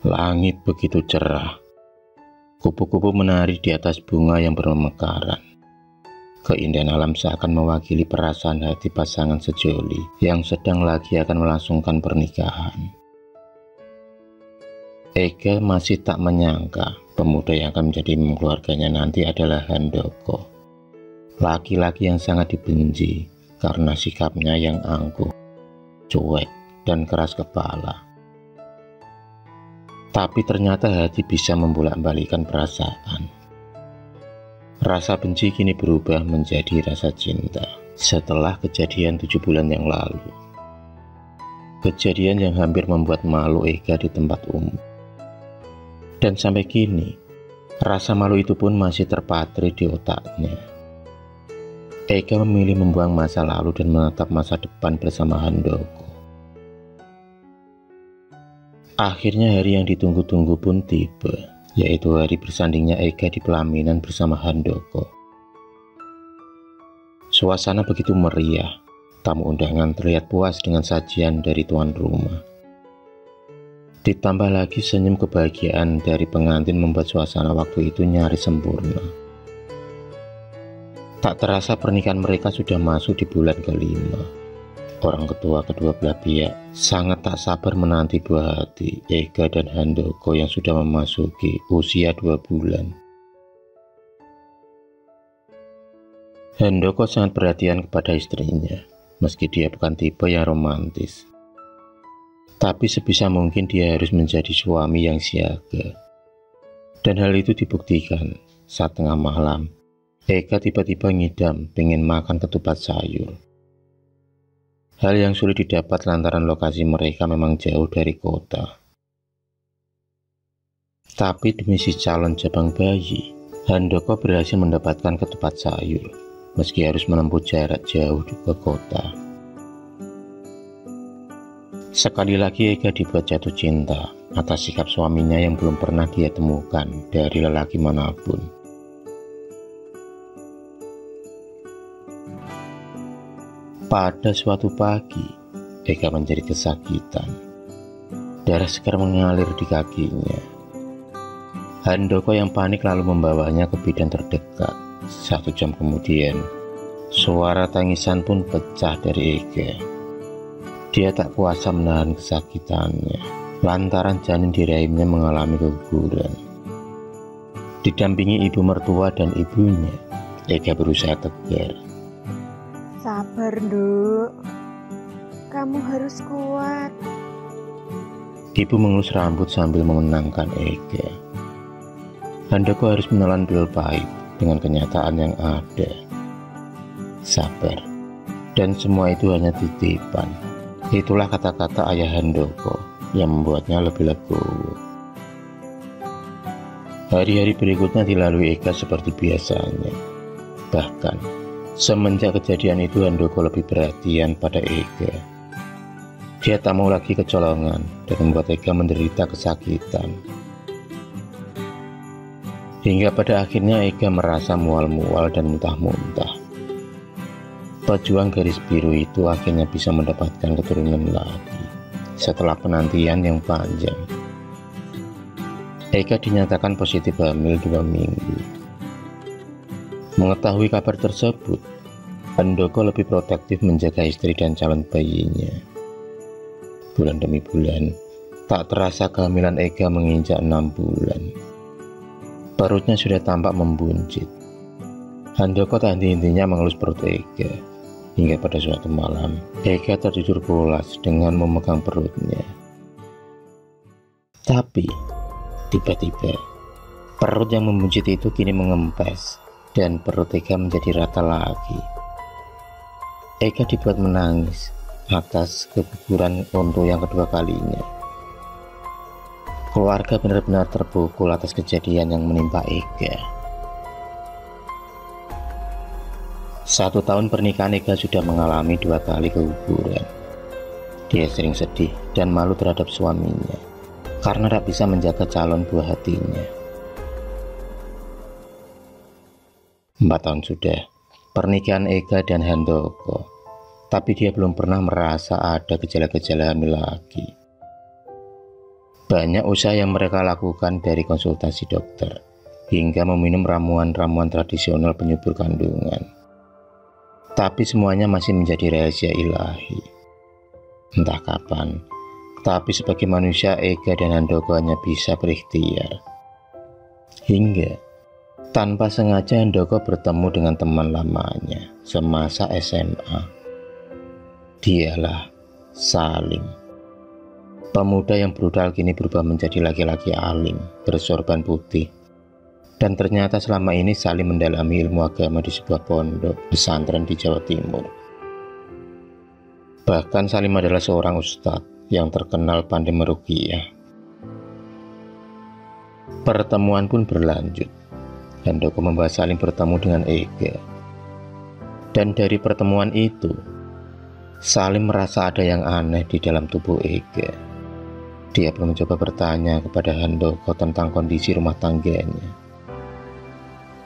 Langit begitu cerah. Kupu-kupu menari di atas bunga yang bermekaran. Keindahan alam seakan mewakili perasaan hati pasangan sejoli yang sedang lagi akan melangsungkan pernikahan. Ega masih tak menyangka pemuda yang akan menjadi keluarganya nanti adalah Handoko. Laki-laki yang sangat dibenci karena sikapnya yang angkuh, cuek, dan keras kepala. Tapi ternyata hati bisa membolak-balikan perasaan. Rasa benci kini berubah menjadi rasa cinta setelah kejadian 7 bulan yang lalu. Kejadian yang hampir membuat malu Ega di tempat umum. Dan sampai kini, rasa malu itu pun masih terpatri di otaknya. Ega memilih membuang masa lalu dan menatap masa depan bersama Handoko. Akhirnya hari yang ditunggu-tunggu pun tiba, yaitu hari bersandingnya Ega di pelaminan bersama Handoko. Suasana begitu meriah, tamu undangan terlihat puas dengan sajian dari tuan rumah. Ditambah lagi senyum kebahagiaan dari pengantin membuat suasana waktu itu nyaris sempurna. Tak terasa pernikahan mereka sudah masuk di bulan kelima. Orang ketua kedua belah pihak sangat tak sabar menanti buah hati Ega dan Handoko yang sudah memasuki usia 2 bulan. Handoko sangat perhatian kepada istrinya, meski dia bukan tipe yang romantis. Tapi sebisa mungkin dia harus menjadi suami yang siaga. Dan hal itu dibuktikan saat tengah malam, Ega tiba-tiba ngidam pengen makan ketupat sayur. Hal yang sulit didapat lantaran lokasi mereka memang jauh dari kota. Tapi demi si calon jabang bayi, Handoko berhasil mendapatkan ketupat sayur, meski harus menempuh jarak jauh ke kota. Sekali lagi Ega dibuat jatuh cinta atas sikap suaminya yang belum pernah dia temukan dari lelaki manapun. Pada suatu pagi, Ega menjadi kesakitan. Darah segar mengalir di kakinya. Handoko yang panik lalu membawanya ke bidan terdekat. 1 jam kemudian, suara tangisan pun pecah dari Ega. Dia tak kuasa menahan kesakitannya, lantaran janin di rahimnya mengalami keguguran. Didampingi ibu mertua dan ibunya, Ega berusaha tegar. Sabar, Nduk. Kamu harus kuat. Ibu mengelus rambut sambil menenangkan Ega. Handoko harus menelan pil pahit dengan kenyataan yang ada. Sabar. Dan semua itu hanya titipan. Itulah kata-kata ayah Handoko yang membuatnya lebih legowo. Hari-hari berikutnya dilalui Ega seperti biasanya. Bahkan semenjak kejadian itu Handoko lebih perhatian pada Ega. Dia tak mau lagi kecolongan dan membuat Ega menderita kesakitan. Hingga pada akhirnya Ega merasa mual-mual dan muntah-muntah. Pejuang garis biru itu akhirnya bisa mendapatkan keturunan lagi setelah penantian yang panjang. Ega dinyatakan positif hamil 2 minggu. Mengetahui kabar tersebut, Handoko lebih protektif menjaga istri dan calon bayinya. Bulan demi bulan, tak terasa kehamilan Ega menginjak 6 bulan. Perutnya sudah tampak membuncit. Handoko tak henti-hentinya mengelus perut Ega. Hingga pada suatu malam, Ega tertidur pulas dengan memegang perutnya. Tapi, tiba-tiba, perut yang membuncit itu kini mengempes. Dan perut Ega menjadi rata lagi. Ega dibuat menangis atas keguguran untuk yang kedua kalinya. Keluarga benar-benar terpukul atas kejadian yang menimpa Ega. 1 tahun pernikahan Ega sudah mengalami 2 kali keguguran. Dia sering sedih dan malu terhadap suaminya karena tak bisa menjaga calon buah hatinya. 4 tahun sudah pernikahan Ega dan Handoko, tapi dia belum pernah merasa ada gejala-gejala hamil lagi. Banyak usaha yang mereka lakukan dari konsultasi dokter hingga meminum ramuan-ramuan tradisional penyubur kandungan. Tapi semuanya masih menjadi rahasia ilahi. Entah kapan, tapi sebagai manusia Ega dan Handoko hanya bisa berikhtiar. Hingga tanpa sengaja Handoko bertemu dengan teman lamanya semasa SMA. Dialah Salim. Pemuda yang brutal kini berubah menjadi laki-laki alim, bersorban putih. Dan ternyata selama ini Salim mendalami ilmu agama di sebuah pondok pesantren di Jawa Timur. Bahkan Salim adalah seorang ustadz yang terkenal pandai meruqyah. Pertemuan pun berlanjut. Handoko membahas Salim bertemu dengan Ega. Dan dari pertemuan itu, Salim merasa ada yang aneh di dalam tubuh Ega. Dia pun mencoba bertanya kepada Handoko tentang kondisi rumah tangganya.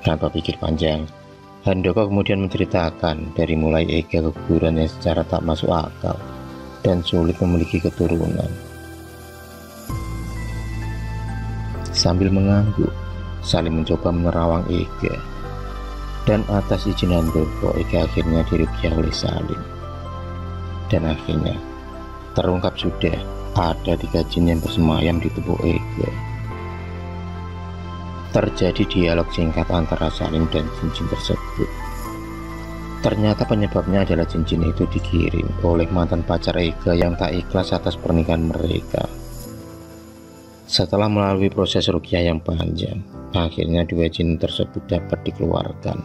Tanpa pikir panjang, Handoko kemudian menceritakan dari mulai Ega keguguran yang secara tak masuk akal dan sulit memiliki keturunan. Sambil mengangguk, Salim mencoba menerawang Ega. Dan atas izin Handoko, Ega akhirnya diruqyah oleh Salim. Dan akhirnya terungkap sudah ada 3 jin yang bersemayam di tubuh Ega. Terjadi dialog singkat antara Salim dan jin-jin tersebut. Ternyata penyebabnya adalah jin-jin itu dikirim oleh mantan pacar Ega yang tak ikhlas atas pernikahan mereka. Setelah melalui proses ruqyah yang panjang, akhirnya 2 jin tersebut dapat dikeluarkan.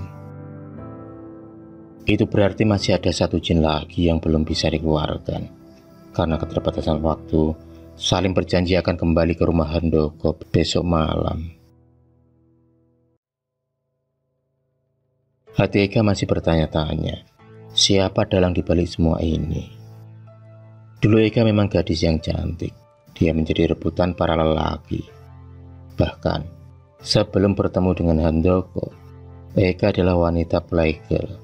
Itu berarti masih ada 1 jin lagi yang belum bisa dikeluarkan. Karena keterbatasan waktu, Salim berjanji akan kembali ke rumah Handoko besok malam. Hati Ega masih bertanya-tanya, siapa dalang dibalik semua ini? Dulu Ega memang gadis yang cantik. Dia menjadi rebutan para lelaki. Bahkan, sebelum bertemu dengan Handoko, Ega adalah wanita playgirl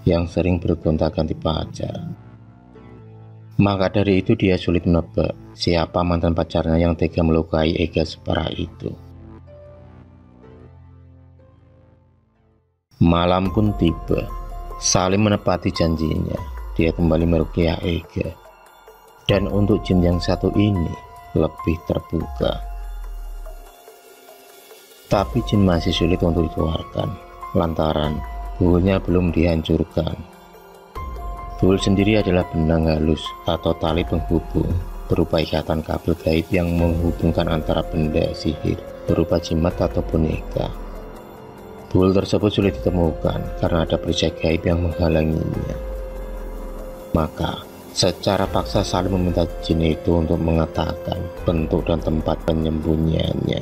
yang sering bergonta-ganti pacar. Maka dari itu dia sulit menebak siapa mantan pacarnya yang tega melukai Ega separah itu. Malam pun tiba. Salim menepati janjinya. Dia kembali meruqyah Ega. Dan untuk jin yang satu ini lebih terbuka. Tapi jin masih sulit untuk dikeluarkan lantaran buulnya belum dihancurkan. Buul sendiri adalah benang halus atau tali penghubung berupa ikatan kabel gaib yang menghubungkan antara benda sihir berupa jimat atau boneka. Buul tersebut sulit ditemukan karena ada perisai gaib yang menghalanginya. Maka secara paksa Salim meminta jin itu untuk mengatakan bentuk dan tempat penyembunyiannya.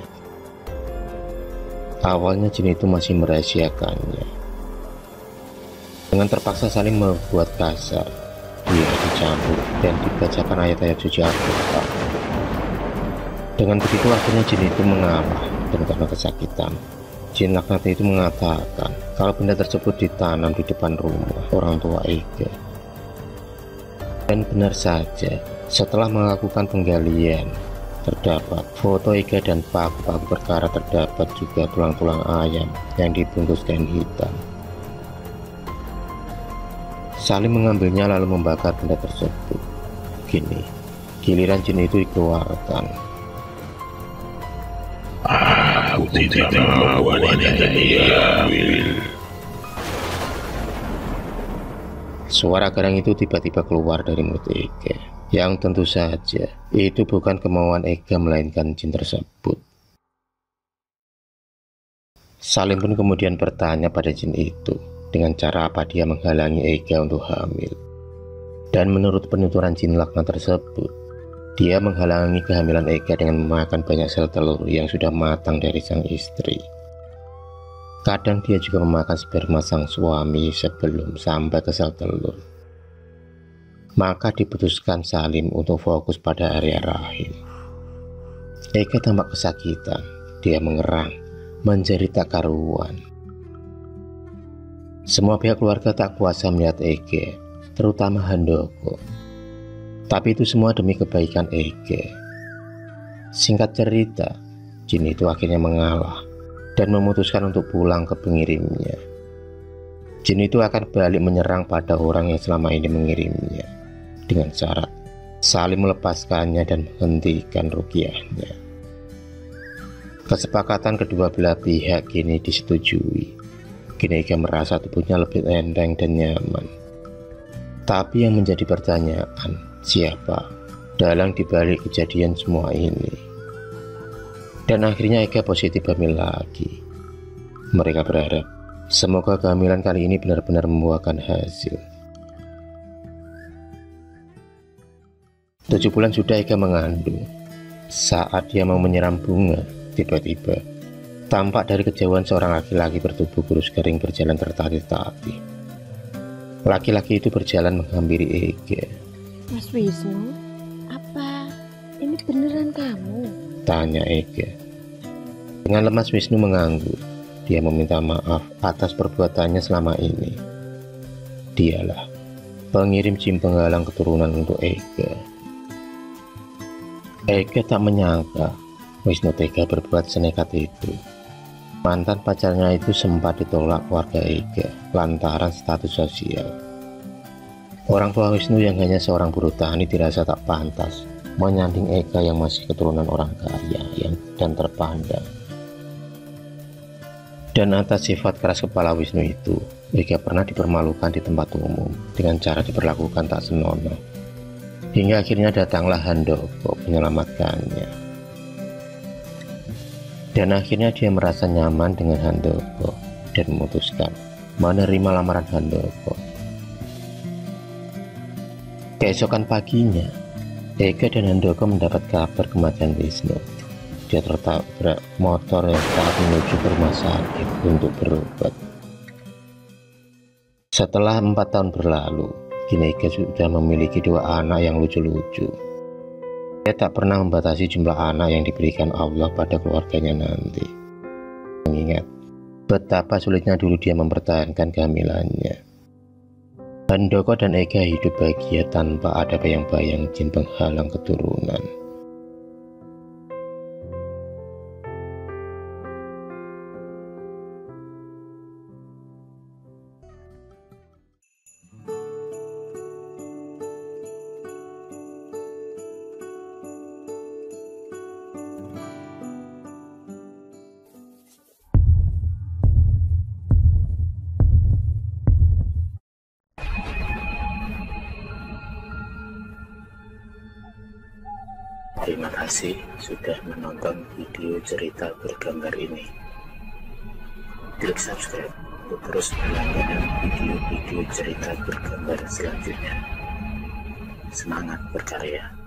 Awalnya jin itu masih merahasiakannya. Dengan terpaksa Salim membuat kasar. Dia dicampur dan dibacakan ayat-ayat suci Al-Quran. Dengan begitu akhirnya jin itu mengalah. Dan karena kesakitan, jin laknat itu mengatakan kalau benda tersebut ditanam di depan rumah orang tua Ega. Dan benar saja, setelah melakukan penggalian, terdapat foto Ega dan paku-paku perkara, terdapat juga tulang-tulang ayam yang dibungkus kain hitam. Salim mengambilnya lalu membakar benda tersebut. Kini, giliran jin itu dikeluarkan. Aku tidak mau wanita diambil. Suara garang itu tiba-tiba keluar dari mulut Ega. Yang tentu saja, itu bukan kemauan Ega melainkan jin tersebut. Salim pun kemudian bertanya pada jin itu, dengan cara apa dia menghalangi Ega untuk hamil. Dan menurut penuturan jin laknat tersebut, dia menghalangi kehamilan Ega dengan memakan banyak sel telur yang sudah matang dari sang istri. Kadang dia juga memakan sperma sang suami sebelum sampai ke sel telur. Maka diputuskan Salim untuk fokus pada area rahim. Ega tampak kesakitan, dia mengerang, menjadi tak karuan. Semua pihak keluarga tak kuasa melihat Ega, terutama Handoko. Tapi itu semua demi kebaikan Ega. Singkat cerita, jin itu akhirnya mengalah dan memutuskan untuk pulang ke pengirimnya. Jin itu akan balik menyerang pada orang yang selama ini mengirimnya dengan syarat saling melepaskannya dan menghentikan ruqyahnya. Kesepakatan kedua belah pihak kini disetujui. Kini Ega merasa tubuhnya lebih enteng dan nyaman. Tapi yang menjadi pertanyaan, siapa dalang dibalik kejadian semua ini? Dan akhirnya Ega positif hamil lagi. Mereka berharap semoga kehamilan kali ini benar-benar membuahkan hasil. 7 bulan sudah Ega mengandung. Saat dia mau menyiram bunga, tiba-tiba tampak dari kejauhan seorang laki-laki bertubuh kurus kering berjalan tertatih-tatih. Laki-laki itu berjalan menghampiri Ega. Mas Wisnu, apa ini beneran kamu? Tanya Ega. Dengan lemas Wisnu mengangguk. Dia meminta maaf atas perbuatannya selama ini. Dialah pengirim jin penghalang keturunan untuk Ega. Ega tak menyangka Wisnu tega berbuat senekat itu. Mantan pacarnya itu sempat ditolak keluarga Ega lantaran status sosial. Orang tua Wisnu yang hanya seorang buruh tani dirasa tak pantas menyanding Ega yang masih keturunan orang kaya dan terpandang. Dan atas sifat keras kepala Wisnu itu, Ega pernah dipermalukan di tempat umum dengan cara diperlakukan tak senonoh. Hingga akhirnya datanglah Handoko menyelamatkannya. Dan akhirnya dia merasa nyaman dengan Handoko dan memutuskan menerima lamaran Handoko. Keesokan paginya, Ega dan Handoko mendapat kabar kematian Wisnu. Dia tertabrak motor yang saat menuju ke rumah sakit untuk berobat. Setelah 4 tahun berlalu, kini Ega sudah memiliki 2 anak yang lucu-lucu. Dia tak pernah membatasi jumlah anak yang diberikan Allah pada keluarganya nanti. Mengingat betapa sulitnya dulu dia mempertahankan kehamilannya. Handoko dan Ega hidup bahagia tanpa ada bayang-bayang jin penghalang keturunan. Terima kasih sudah menonton video cerita bergambar ini. Klik subscribe untuk terus berlangganan video-video cerita bergambar selanjutnya. Semangat berkarya.